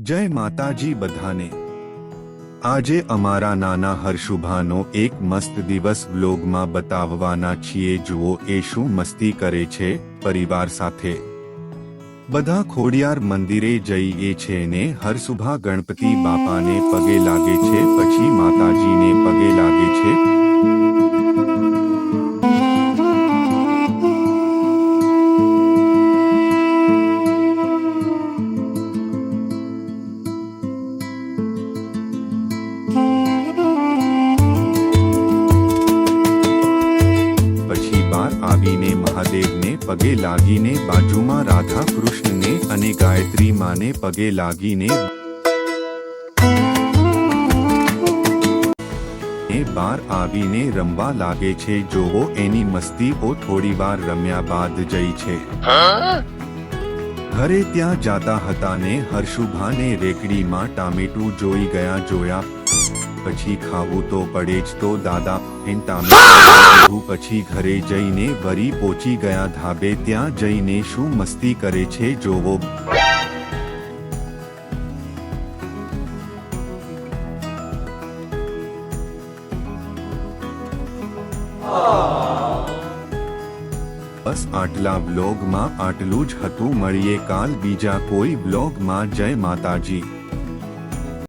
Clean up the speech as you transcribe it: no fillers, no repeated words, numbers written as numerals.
જય માતાજી બધાને। આજે અમારા નાના હર્ષુભાનો એક મસ્ત દિવસ વ્લોગમાં બતાવવાના છીએ। જુઓ એ શું મસ્તી કરે છે પરિવાર સાથે। બધા ખોડિયાર મંદિરે જઈએ છે ને હર્ષુભા ગણપતિ બાપાને પગે લાગે છે, પછી માતાજીને પગે લાગે છે। આવીને મહાદેવને પગે લાગીને બાજુમાં રાધા કૃષ્ણને અને ગાયત્રી માને પગે લાગીને બાર આવીને રમવા લાગે છે। જોવો એની મસ્તીઓ થોડીવાર રમ્યા બાદ જઈ છે ઘરે। ત્યાં જાતા હતા ને હર્ષુભાને રેકડીમાં ટામેટું જોઈ ગયા। જોયા પછી ખાવું તો પડે જ, તો દાદા ટામેટું પછી ઘરે જઈને વરી પહોંચી ગયા ધાબે। ત્યાં જઈને શું મસ્તી કરે છે જોવો। બસ આટલા વ્લોગમાં આટલું જ હતું। મળીએ કાલ બીજા કોઈ વ્લોગમાં। જય માતાજી।